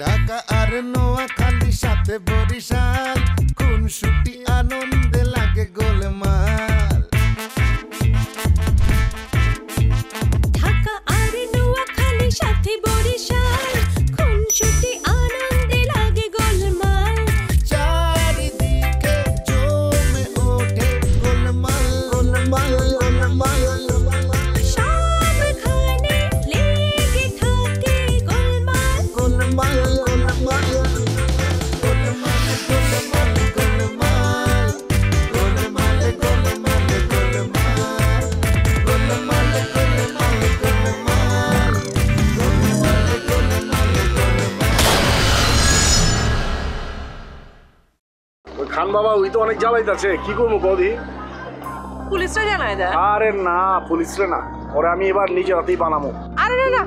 ঢাকা আর নোয়াখালী সাথে বরিশাল, খুনসুটি আনন্দে লাগে গোলমাল। ঢাকা আর নোয়াখালী সাথে বরিশাল, খুনসুটি আনন্দে লাগে গোলমাল। চারিদিকে জমে ওঠে গোলমাল গোলমাল গোলমাল। সবখানে লেগে থাকে গোলমাল গোলমাল গোলমাল গোলমাল গোলমাল গোলমাল গোলমাল গোলমাল গোলমাল গোলমাল খান বাবা ওই তো অনেক জ্বালাইতেছে, কি করবো কদি? পুলিশরা জানায় দেয়। আরে না পুলিশরে না, ওরা আমি এবার নিজের হাতেই বানাবো। আরে না না,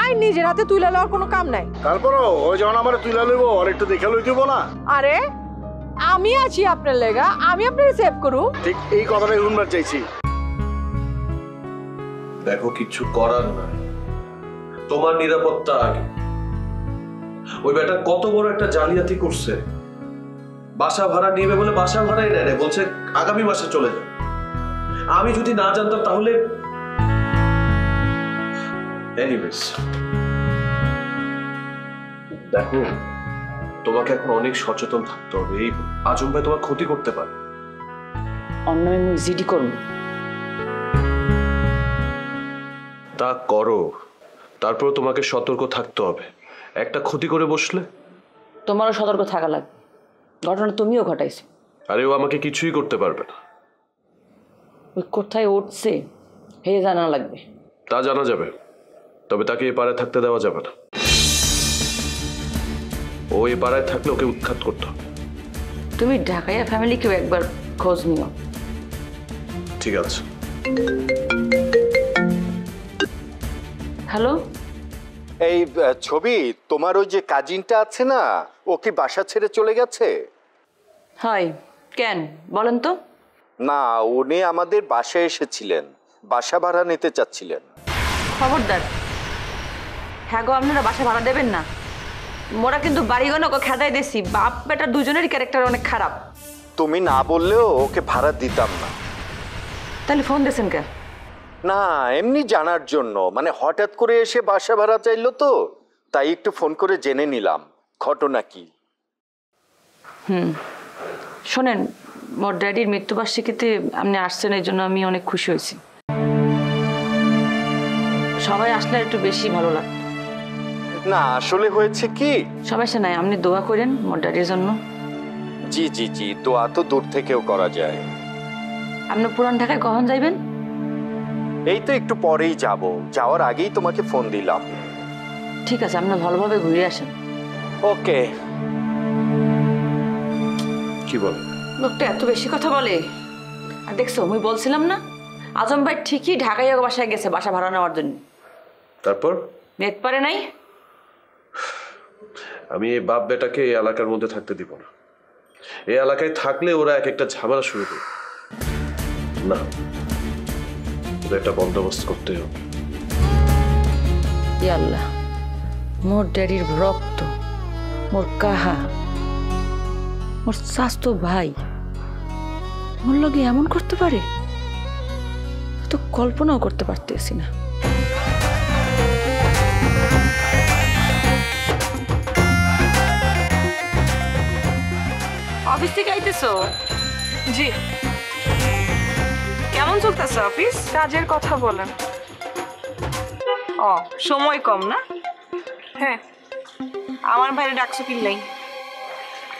আয় নিজের হাতে তুলে লওয়ার কোনো কাম নাই। তারপরও ওই যখন আমার তুলে লইব আর একটু দেখে লই দিব না? আরে আমি আছি আপনার লেগা, আমি আপনার সেভ করু। ঠিক এই কথাটাই শুনবার চাইছি। দেখো কিচ্ছু করার না, তোমার নিরাপত্তা আগে। ওই বেটা কত বড় একটা জালিয়াতি করছে, বাসা ভাড়া নিবে বলে বাসা ভাড়াই নেয় না, বলছে আগামী মাসে চলে যাবে। আমি যদি না জানতাম তাহলে এনিওয়েজ দেখো, তোমাকে এখন অনেক সচেতন থাকতে হবে। এই আজম ভাই তোমার ক্ষতি করতে পারে। অন্য আমি জিডি করব, তা করো, তারপর তোমাকে সতর্ক থাকতে হবে। একটা ক্ষতি করে বসলে তোমারও সতর্ক থাকা লাগবে। ঘটনা তুমিও ঘটাইছো। আরে ও আমাকে কিছুই করতে পারবে না। ওই কোথায় উঠছে হে জানা লাগবে। তা জানা যাবে, তবে তাকে এ পাড়ায় থাকতে দেওয়া যাবে না। ও এ পাড়ায় থাকলে ওকে উৎখাত করতে হবে। তুমি ঢাকাইয়া ফ্যামিলিকেও একবার খোঁজ নিও। ঠিক আছে। হ্যালো, এই ছবি, তোমার ওই যে কাজিনটা আছে না, ও কি বাসা ছেড়ে চলে গেছে? হাই, কেন বলেন তো? না, উনি আমাদের বাসায় এসেছিলেন, বাসা ভাড়া নিতে চাচ্ছিলেন। খবরদার, হ্যাঁ গো, আপনারা বাসা ভাড়া দেবেন না। মোরা কিন্তু বাড়িগণকে খেদাই দিছি, বাপ বেটার দুজনেরই ক্যারেক্টার অনেক খারাপ। তুমি না বললেও ওকে ভাড়া দিতাম না। তাহলে ফোন দিয়েছেন কেন? না, এমনি জানার জন্য, মানে হঠাৎ করে এসে বাসা ভাড়া চাইলো তো, তাই একটু ফোন করে জেনে নিলাম ঘটনা কি। শোনেন, মোর ড্যাডির মৃত্যুবার্ষিকীতে আপনি আসছেন, এই জন্য আমি অনেক খুশি হয়েছি। সবাই আসলে একটু বেশি ভালো লাগতো। না, আসলে হয়েছে কি, সমস্যা নাই, আপনি দোয়া করেন মোর ড্যাডির জন্য। জি জি জি, দোয়া তো দূর থেকেও করা যায়। আপনি পুরান ঢাকায় কখন যাইবেন? এই তো একটু পরেই যাব, যাওয়ার আগেই তোমাকে ফোন দিলাম। ঠিক আছে, আপনি ভালোভাবে ঘুরে আসেন। ওকে। কি বলে লোকটা এত বেশি কথা বলে। আর দেখছো, আমি বলছিলাম না, আজম ভাই ঠিকই ঢাকায় বাসায় গেছে বাসা ভাড়া নেওয়ার জন্য। তারপর? নেট পারে নাই। আমি এই বাপ বেটাকে এই এলাকার মধ্যে থাকতে দিব না। এই এলাকায় থাকলে ওরা এক একটা ঝামেলা শুরু করবে। না, ওদের একটা বন্দোবস্ত করতে হবে। আল্লাহ, মোর ড্যাডির রক্ত, মোর কাহা, মোর স্বাস্থ্য ভাই মোর লগে এমন করতে পারে, তো কল্পনাও করতে পারতেছি না। অফিস থেকে আইতেছো? জি। কেমন চলতেছে অফিস? কাজের কথা বলেন। ও, সময় কম না? হ্যাঁ, আমার ভাইরে ডাকছো কিনলেই।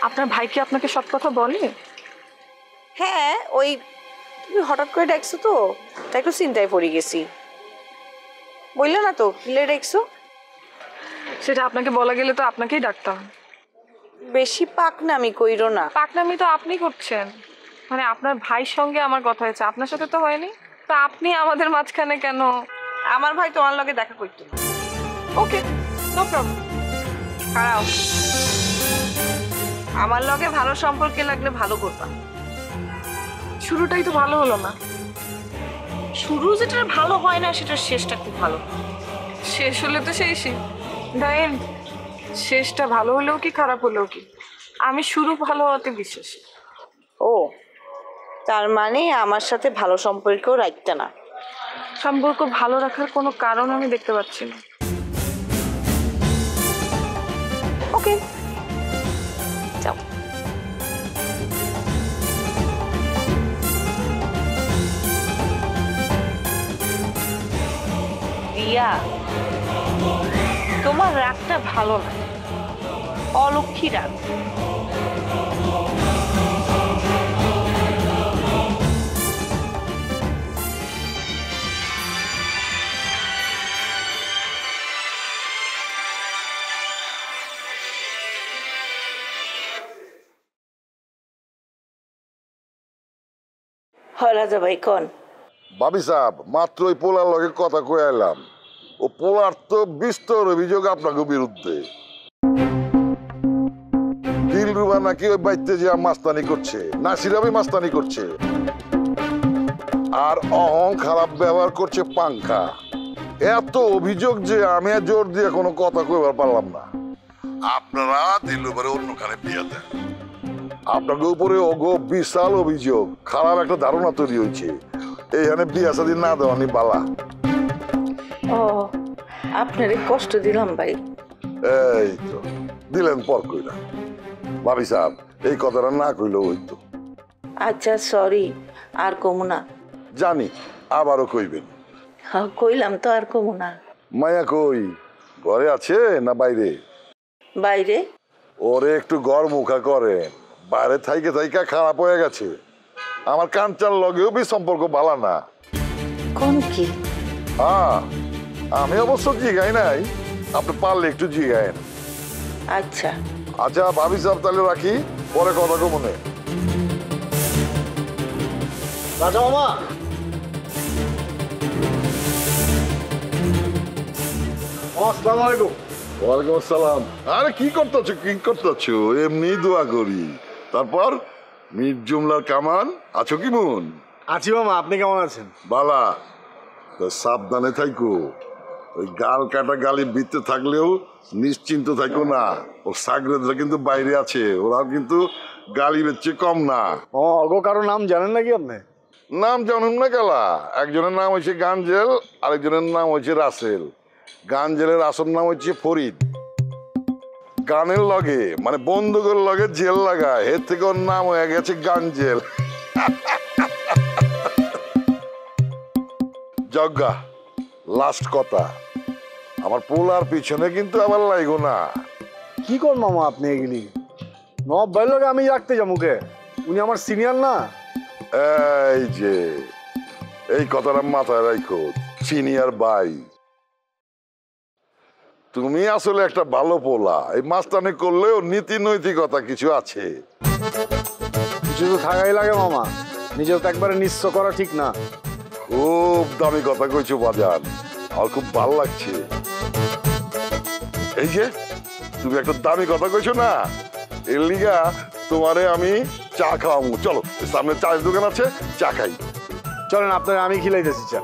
আপনার ভাই কি আপনাকে সব কথা বলে? হ্যাঁ, ওই তুমি হঠাৎ করে ডাকছো তো, তাই একটু চিন্তায় পড়ে গেছি। বললে না তো কিলে ডাকছো? সেটা আপনাকে বলা গেলে তো আপনাকেই ডাকতাম। বেশি পাকনামি কইরো না। পাকনামি তো আপনি করছেন, মানে আপনার ভাইয়ের সঙ্গে আমার কথা হয়েছে, আপনার সাথে তো হয়নি। তো আপনি আমাদের মাঝখানে কেন? আমার ভাই তোমার লগে দেখা করতে। ওকে, নো প্রবলেম। খারাপ, আমার লগে ভালো সম্পর্কে লাগলে ভালো করবা। শুরুটাই তো ভালো হলো না। শুরু যেটা ভালো হয় না, সেটার শেষটা খুব ভালো। শেষ হলে তো শেষই। শেষটা ভালো হলেও কি খারাপ হলেও কি, আমি শুরু ভালো হতে বিশ্বাসী। ও, তার মানে আমার সাথে ভালো সম্পর্কও রাখতে না। সম্পর্ক ভালো রাখার কোনো কারণ আমি দেখতে পাচ্ছি না। ওকে, যাও। রিয়া, তোমার রাগটা ভালো না, অলক্ষী রাগ। হয় রাজা ভাই কন। ভাবি সাহেব, মাত্র ওই পোলার লগে কথা কয়ে এলাম। ও পোলার তো বিস্তর অভিযোগ আপনাকে বিরুদ্ধে। দিলরুবা নাকি ওই বাইতে যে মাস্তানি করছে, নাসিরাবি মাস্তানি করছে, আর অহং খারাপ ব্যবহার করছে পাংখা। এত অভিযোগ যে আমি আর জোর দিয়ে কোনো কথা কইবার পারলাম না। আপনারা দিলরুবারে অন্যখানে বিয়ে দেন। আপনাকে উপরে ওগো বিশাল অভিযোগ, খারাপ একটা ধারণা তৈরি হয়েছে। এইখানে বিয়া শাদী না দেওয়ানি বালা। ও, আপনারে কষ্ট দিলাম ভাই। এই তো দিলেন পর কইরা। ভাবি সাহেব, এই কথাটা না কইলেও হইতো। আচ্ছা সরি, আর কমু না। জানি আবারও কইবেন। হ্যাঁ, কইলাম তো, আর কমু না। মায়া কই, ঘরে আছে না বাইরে? বাইরে। ওরে একটু গড় মুখা করেন, বাইরে থাইকে থাইকা খারাপ হয়ে গেছে। আমার কাঞ্চার লগেও বি সম্পর্ক ভালো না। কোন কি? হ্যাঁ, আমি অবশ্য জিগাই নাই, আপনি পারলে একটু জিগায়েন। আচ্ছা আচ্ছা ভাবি সাহেব, তাহলে রাখি, পরে কথা কো মনে। রাজা মামা, আসসালামু আলাইকুম। ওয়ালাইকুম আসসালাম। আরে কি করতেছো, কি করতেছো? এমনি দোয়া করি। তারপর মির জুমলার কামান আছো কি মন? আছি মামা, আপনি কেমন আছেন? বালা, তো সাবধানে থাইকো। ওই গাল কাটা গালি বিতে থাকলেও নিশ্চিন্ত থাকো না। ও সাগরেদরা কিন্তু বাইরে আছে, ওরাও কিন্তু গালি বেচছে কম না। ও, অগো কারো নাম জানেন নাকি আপনি? নাম জানুন না গেলা। একজনের নাম হচ্ছে গাঞ্জেল, আরেকজনের নাম হচ্ছে রাসেল। গাঞ্জেলের আসল নাম হচ্ছে ফরিদ। গানের লগে মানে বন্দুকের লগে জেল লাগায়, এর থেকে ওর নাম হয়ে গেছে গাঞ্জেল। যজ্ঞা, লাস্ট কথা, আমার পোলার পিছনে কিন্তু আবার লাইগো না। কি কর মামা আপনি এগুলি? নব ভাইলোকে আমি রাখতে যাবো কে? উনি আমার সিনিয়র না? এই যে এই কথাটা মাথায় রাখো, সিনিয়র ভাই। তুমি আসলে একটা ভালো পোলা। এই মাস্তানি করলেও নীতি নৈতিকতা কিছু আছে। কিছু তো থাকাই লাগে মামা, নিজেও তো একবারে নিঃস্ব করা ঠিক না। খুব দামি কথা কইছো বাজান, আমার খুব ভালো লাগছে। এই যে তুমি একটা দামি কথা কইছো না, এর লিগা তোমারে আমি চা খাওয়াবো। চলো, সামনে চায়ের দোকান আছে, চা খাই। চলেন, আপনার আমি খিলাইতেছি চা।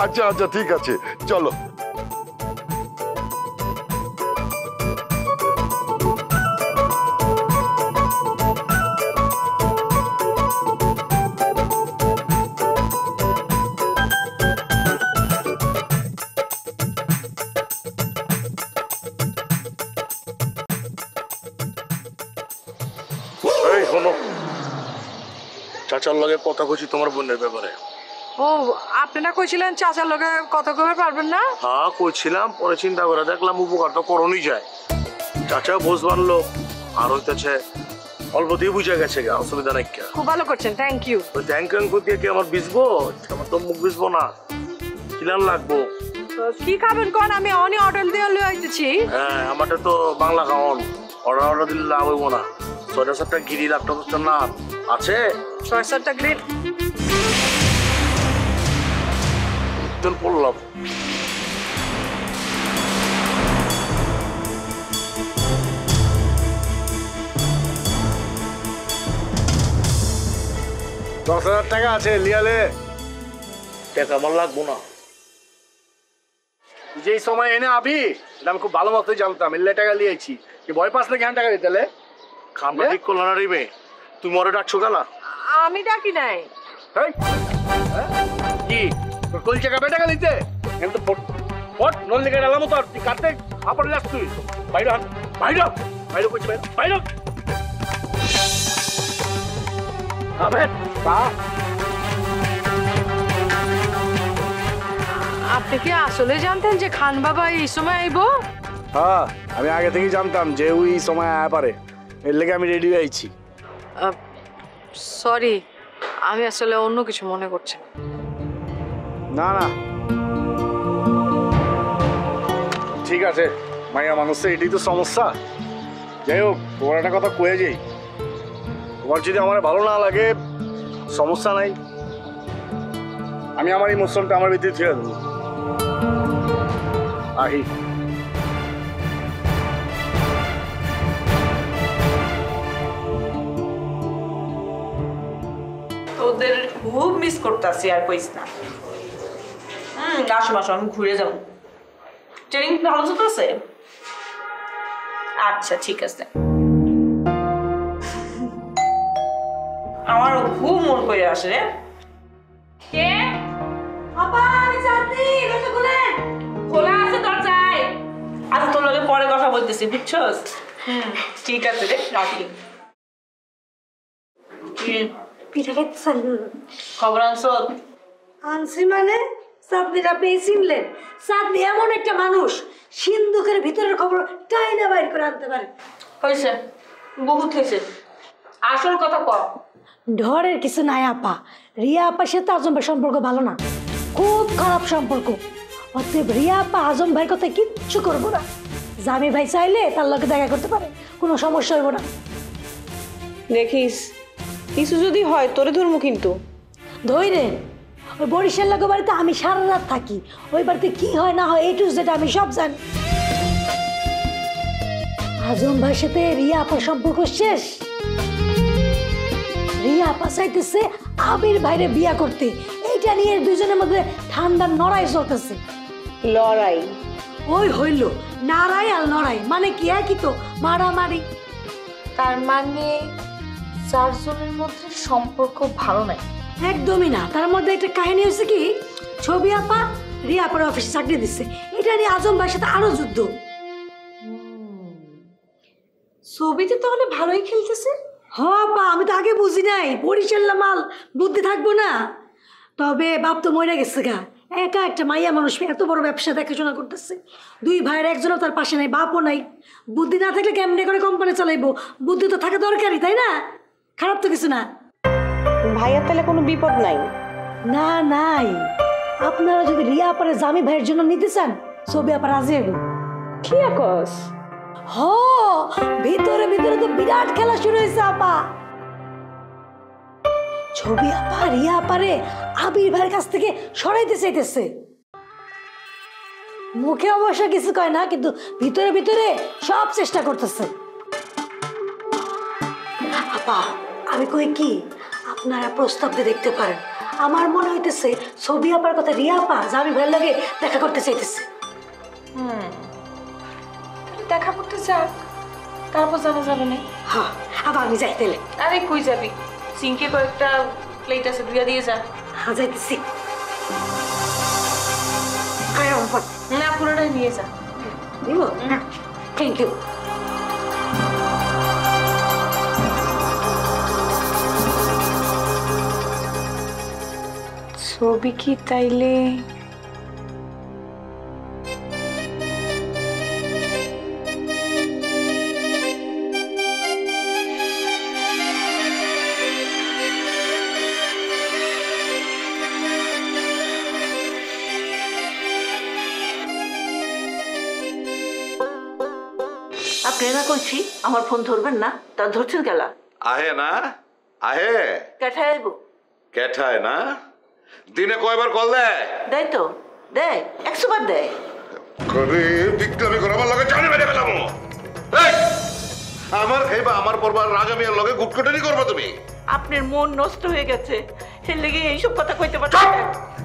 আচ্ছা আচ্ছা, ঠিক আছে, চলো। এই শোনো, চাচার লগে কথা কইছি তোমার বোনের ব্যাপারে। ও, আপনি না কইছিলেন চাচার লগে কথা কইতে পারবেন না? হ্যাঁ কইছিলাম, পরে চিন্তা করে দেখলাম উপকার তো করণই যায়। চাচাও বুঝবার লোক, আর হইতেছে অল্প দিয়ে বুঝে গেছে, অসুবিধা নাই। খুব ভালো করছেন, থ্যাংক ইউ। ওই থ্যাংক ইউ দিয়ে কি আমার বিজবো? আমার তো মুখ বিজবো না, কিলান লাগবো। কি খাবেন কোন? আমি অনেক অর্ডার দিয়ে লই আইতেছি। হ্যাঁ, আমারটা তো বাংলা খাওয়ান, অর্ডার দিলে লাভ হইব না। ৬-৭টা গিরি, লাপটপ না আছে, ৬-৭টা গ্রিল। পড়লাম। $১০,০০০ আছে, লিয়ালে। টাকা আমার লাগবো না, যে এই সময় এনে আবি এটা আমি খুব ভালো মতোই জানতাম। এলে টাকা লিয়েছি কি ভয় পাস নাকি টাকা দিতে খামটা ঠিক করলো না রে মেয়ে। তুই মরে ডাকছো গেলা? আমি ডাকি নাই। কি তোর কল টাকা বেটাকা দিতে কিন্তু পট নল লিখে ডালাম তো তুই কাটতে আপড় লাস তুই বাইরে বাইরে বাইরে কইছ বাইরে বাইরে আবে বা আপনি কি আসলে জানতেন যে খান বাবা এই সময় আইবো? হ্যাঁ আমি আগে থেকেই জানতাম যে ওই সময় আয়া পারে, এর লেগে আমি রেডি হয়েছি। সরি, আমি আসলে অন্য কিছু মনে করছি না না ঠিক আছে, মাইয়া মানুষের এটাই তো সমস্যা। যাই হোক তোমার একটা কথা কয়ে যাই, তোমার যদি আমার ভালো না লাগে সমস্যা নাই, আমি আমার ইমোশনটা আমার ভিতরে ছেড়ে দেবো। আহি তোদের খুব মিস করতেছি, আর কইস না। আসো আসো, আমি ঘুরে যাবো। ট্রেনিং ভালো চলতেছে? আচ্ছা ঠিক আছে। আমারও খুব মন করে আসে রে। কে? আপা আমি যাচ্ছি, দরজা খুলেন। খোলা আছে দরজায়। আচ্ছা তোর লগে পরে কথা বলতেছি, বুঝছস? ঠিক আছে রে, রাখি। পিঠা খাইতেছেন? খবর আনছো? আনছি মানে চাঁদনিটা পেয়ে চিনলেন? চাঁদনি এমন একটা মানুষ, সিন্ধুকের ভিতরের খবর টাইনা বাইর করে আনতে পারে। হয়েছে, বহুত হয়েছে, আসল কথা কর। ডরের কিছু নাই আপা, রিয়া আপার সাথে আজম ভাই সম্পর্ক ভালো না, খুব খারাপ সম্পর্ক। অতএব রিয়া আপা আজম ভাইয়ের কথা কিচ্ছু করবো না। জামি ভাই চাইলে তার লগে দেখা করতে পারে, কোনো সমস্যা হইব না। দেখিস কিছু যদি হয় তোরে ধরবো কিন্তু। ধৈরেন, ওই বরিশাল লাগো বাড়িতে আমি সারা রাত থাকি, ওই বাড়িতে কি হয় না হয় টু জেড আমি সব জানি। আজম ভাইয়ের সাথে রিয়া আপার সম্পর্ক শেষ। রিয়া আপা চাইতেছে আবির ভাইরে বিয়া করতে, এইটা নিয়ে দুজনের মধ্যে ঠান্ডা লড়াই চলতেছে। লড়াই? ওই হইল নাড়াই আর লড়াই, মানে কি একই তো, মারামারি। তার মানে চারজনের মধ্যে সম্পর্ক ভালো নাই? একদমই না, তার মধ্যে একটা কাহিনী হয়েছে কি, ছবি আপা রিয়া আপার অফিসে চাকরি দিচ্ছে, এটা নিয়ে আজম ভাইয়ের সাথে আরো যুদ্ধ। ছবিতে তাহলে ভালোই খেলতেছে। হ্যাঁ আপা, আমি তো আগে বুঝি নাই, বরিশাল মাল বুদ্ধি থাকবো না। তবে বাপ তো মরে গেছে গা, একা একটা মাইয়া মানুষ এত বড় ব্যবসা দেখাশোনা করতেছে, দুই ভাইয়ের একজনও তার পাশে নাই, বাপও নাই। বুদ্ধি না থাকলে কেমনে করে কোম্পানি চালাইবো, বুদ্ধি তো থাকা দরকারই, তাই না? খারাপ তো কিছু না। ভাইয়ার তাহলে কোনো বিপদ নাই? না নাই, আপনারা যদি রিয়া আপারে জামি ভাইয়ের জন্য নিতে চান, ছবি আপা রাজি হইব। কি আকস? হ, ভিতরে ভিতরে তো বিরাট খেলা শুরু হয়েছে আপা। ছবি আপা রিয়া আপারে আবির ভাইয়ের কাছ থেকে সরাইতে চাইতেছে। মুখে অবশ্য কিছু কয় না, কিন্তু ভিতরে ভিতরে সব চেষ্টা করতেছে। আপা আমি কই কি, আপনারা প্রস্তাব দিয়ে দেখতে পারেন। আমার মনে হইতেছে ছবি আপার কথা রিয়া আপা জামি ভাইয়ের লাগে দেখা করতে চাইতেছে। দেখা করতে চাক, তারপর জানা যাবে না। হ্যাঁ আবার আমি যাই তাহলে। আরে কই যাবি? সিঙ্কে কয়েকটা প্লেট আছে, ধুইয়া দিয়ে যা। হ্যাঁ যাইতেছি। না পুরোটাই নিয়ে যা। দিব? Thank you. ছবি কি তাইলে আপনারা কইছি আমার ফোন ধরবেন না, তা ধরছেন গেলা? আহে না আহে কেঠায় আইব? কেঠায় না, দিনে কয়বার কল দেয়? দেয় তো, দেয়, 100 বার দেয়। করে বিক্রমি করে আমার লগে জানি মেরে গেলাম। এই আমার খাইবা, আমার পরবার রাগামিয়ার লগে গুটকুটানি করবা তুমি? আপনার মন নষ্ট হয়ে গেছে, এর লেগে এইসব কথা কইতে পারছেন।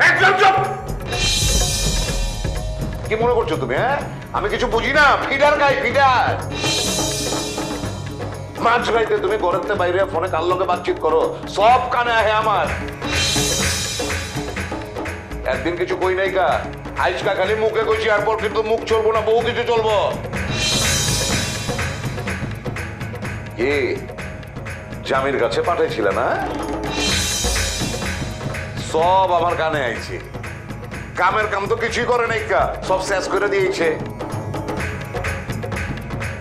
একদম চুপ। কি মনে করছো তুমি? হ্যাঁ, আমি কিছু বুঝি না? ফিডার গাই ফিডার। মাঝ রাইতে তুমি ঘরের বাইরে ফোনে কার লোকে বাতচিত করো, সব কানে আহে আমার। একদিন কিছু কই নাই কা, আজকা খালি মুখে কইছি, এরপর কিন্তু মুখ চলবো না, বহু কিছু চলবো। কি জামির কাছে পাঠাইছিল না? সব আমার কানে আইছে। কামের কাম তো কিছুই করে নাই কা, সব শেষ করে দিয়েছে।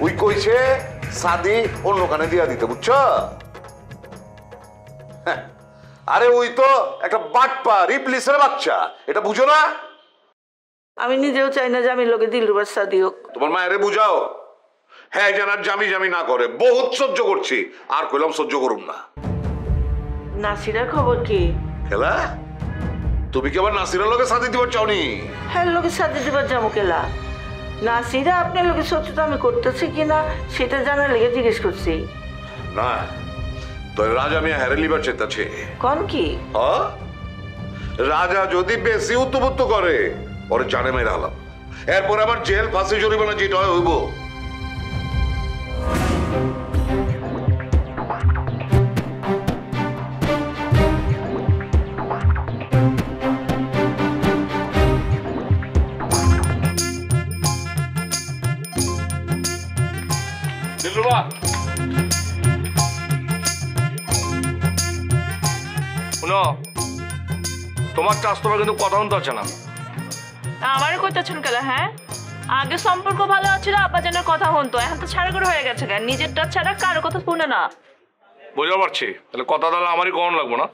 ওই কইছে সাদি অন্য কানে দিয়া দিতে, বুঝছো? আরে ওই তো একটা বাটপা রিপ্লেসের বাচ্চা, এটা বুঝো না? আমি নিজেও চাই না যে আমি লোকে দিলরুবার শাদি হোক। তোমার মায়েরে বুঝাও, হ্যাঁ যেন আর জামি জামি না করে। বহুত সহ্য করছি, আর কইলাম সহ্য করুম না। নাসিরার খবর কি? খেলা তুমি কি আবার নাসিরের লোকে সাথে দিবার চাওনি? হ্যাঁ, লোকে শাদি দিবার যাবো কেলা? নাসিরা আপনার লোকের সত্যতা আমি করতেছি কিনা সেটা জানার লেগে জিজ্ঞেস করছি। না, তো রাজা মিয়া হেরে লিবার চেতাছে। কোন কি? রাজা যদি বেশি উত্তপুত্ত করে ওরে জানে মেরে হালাম, এরপর আবার জেল ফাঁসি জরিমানা যেটা হয় হইব। তোমার চাষ তোমার কিন্তু কথা শুনতে হচ্ছে না। আমারও করতেছেন কেন? হ্যাঁ, আগে সম্পর্ক ভালো ছিল, আব্বা যেন কথা শুনতো, এখন তো ছাড়া করে হয়ে গেছে। কেন নিজেরটা ছাড়া কারো কথা শুনে না। বুঝতে পারছি, তাহলে কথা তাহলে আমারই কখন লাগবো না?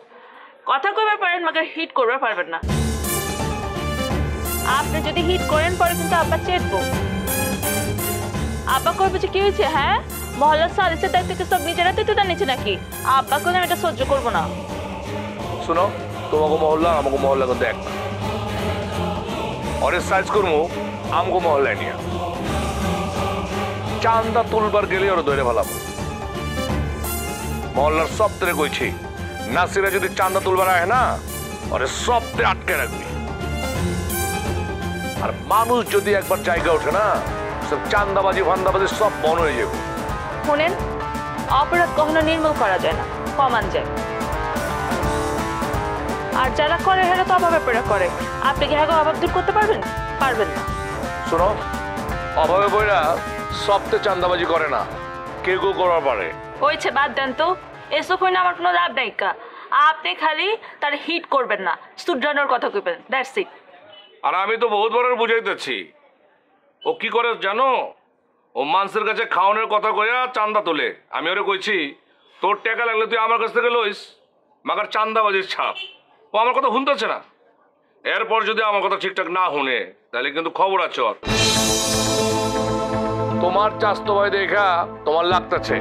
কথা কইবার পারেন, মাকে হিট করবে পারবেন না। আপনি যদি হিট করেন পরে কিন্তু আব্বা চেতবো। আব্বা কইবে যে কি হয়েছে? হ্যাঁ, মহল্লার সালিসের দায়িত্ব কি সব নিজেরা তো নিচ্ছে নাকি? আব্বা কোনো এটা সহ্য করবো না। শুনো, তোমাকে মহল্লা আমাকে মহল্লা কিন্তু এক না। অনেক সাইজ করবো আমাকে মহল্লায় নিয়ে চান্দা তুলবার গেলে ওরা ধরে ফেলাবো। মহল্লার সব থেকে কইছি, নাসিরা যদি চান্দা তুলবার আয় না, ওরে সব আটকে রাখবি। আর মানুষ যদি একবার জায়গা ওঠে না, সব চান্দাবাজি ফান্দাবাজি সব বন হয়ে যাবে। শোনেন, অপরাধ কখনো নির্মূল করা যায় না, কমান যায়। আর যারা করে হেরা তো অভাবে পড়ে করে। আপনি কি হ্যাঁ অভাব দূর করতে পারবেন? পারবেন না। শোনো, অভাবে বইরা সবতে চান্দাবাজি করে না, কেউ কেউ করার পারে। হয়েছে, বাদ দেন তো, এসব হইলে আমার কোনো লাভ নাই কা। আপনি খালি তার হিট করবেন না, সুড্রানোর কথা কইবেন, দ্যাটস ইট। আর আমি তো বহুত বড় বুঝাইতেছি, ও কি করে জানো? ও মানুষের কাছে খাওয়ানোর কথা কইয়া চান্দা তোলে। আমি ওরে কইছি, তোর টাকা লাগলে তুই আমার কাছ থেকে লইস, মাগার চান্দাবাজির ছাপ। ও আমার কথা শুনতেছে না। এরপর যদি আমার কথা ঠিকঠাক না শুনে, তাহলে কিন্তু খবর আছে ওর। তোমার চাস্তো ভাই দেখা তোমার লাগতেছে,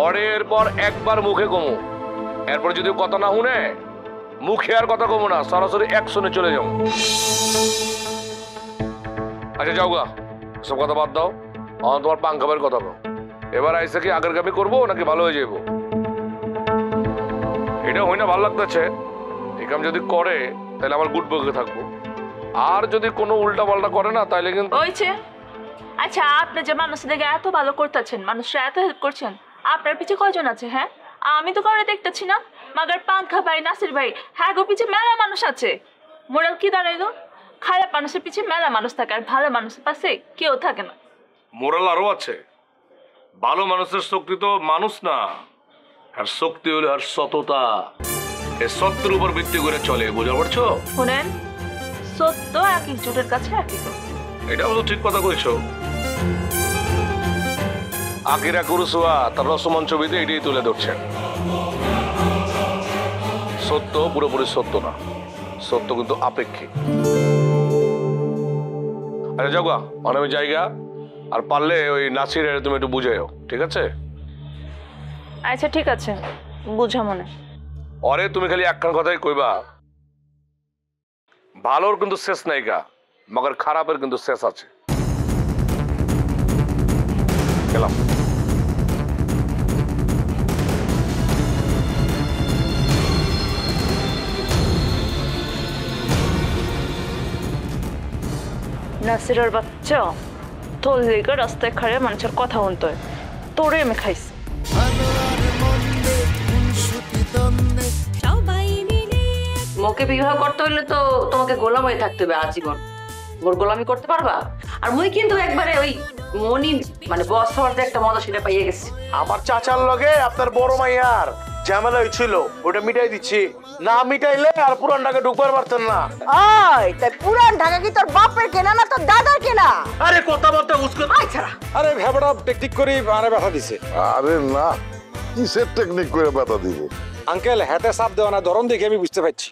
অরে এরপর একবার মুখে কমু, এরপর যদি কথা না শুনে, মুখে আর কথা কমু না, সরাসরি অ্যাকশনে চলে যাবো। আচ্ছা যাও গা, সব কথা বাদ দাও, আমার তোমার পাঙ্খাবের কথা কও। এবার আইসে কি আগের কামি করবো নাকি ভালো হয়ে যাবো? এটা হই না ভালো লাগতেছে, এই কাম যদি করে তাহলে আমার গুড বকে থাকবো। আর যদি কোনো উল্টা পাল্টা করে না, তাহলে কিন্তু হয়েছে। আচ্ছা, আপনি যে মানুষের দেখে এত ভালো করতেছেন, মানুষরা এত হেল্প করছেন, আপনার পিছে কয়জন আছে? হ্যাঁ, আমি তো কারণে দেখতেছি না। মাগার পাঙ্খা ভাই, নাসির ভাই, হ্যাঁ গো, পিছে মেলা মানুষ আছে। মোরাল কি দাঁড়াইলো? খারাপ মানুষের পিছে মেলা মানুষ থাকে, আর ভালো মানুষের পাশে কেউ থাকে না। মোরাল আরো আছে। ভালো মানুষের শক্তি তো মানুষ না, আর শক্তি হলো আর সততা। এই সত্যের উপর ভিত্তি করে চলে, বুঝা পড়ছো? শুনেন, সত্য এক একজনের কাছে এক এক। এটা তো ঠিক কথা কইছো। আকিরা কুরুসুয়া তার রসমান ছবিতে এটাই তুলে ধরছেন। সত্য পুরোপুরি সত্য না, সত্য কিন্তু আপেক্ষিক। আরে যাও গা, অনেক জায়গা। আর পারলে ওই নাসিরের তুমি একটু বুঝাইও, ঠিক আছে? আচ্ছা ঠিক আছে, বুঝা মনে। অরে তুমি খালি একখান কথাই কইবা, ভালোর কিন্তু শেষ নাই গা, মগর খারাপের কিন্তু শেষ আছে। গেলাম। নাসিরের বাচ্চা তোর লেগে রাস্তায় খাড়ে মানুষের কথা শুনতে হয় তোরে আমি খাইছি মোকে বিবাহ করতে হইলে তো তোমাকে গোলাম হয়ে থাকতে হবে আজীবন। মোর গোলামি করতে পারবা? আর মুই কিন্তু একবারে ওই মনি মানে বস হওয়ার যে একটা মজা সেটা পাইয়ে গেছি। আমার চাচার লগে আপনার বড় মাইয়ার ঝামেলা হয়েছিল, ওটা মিটাই দিচ্ছি। না মিটাইলে আর পুরান ঢাকা ঢুকবার পারতেন না। ওই তাই পুরান ঢাকা কি তোর বাপের কেনা না তোর দাদার কেনা? আরে কথাবার্তা উস্কো ছাড়া আরে ভেবড়া টেকনিক করে আরে ব্যথা দিছে। আরে না, কিসের টেকনিক করে ব্যথা দিব? আঙ্কেল হ্যাটে সাপ দেওয়া না ধরন দেখে আমি বুঝতে পারছি।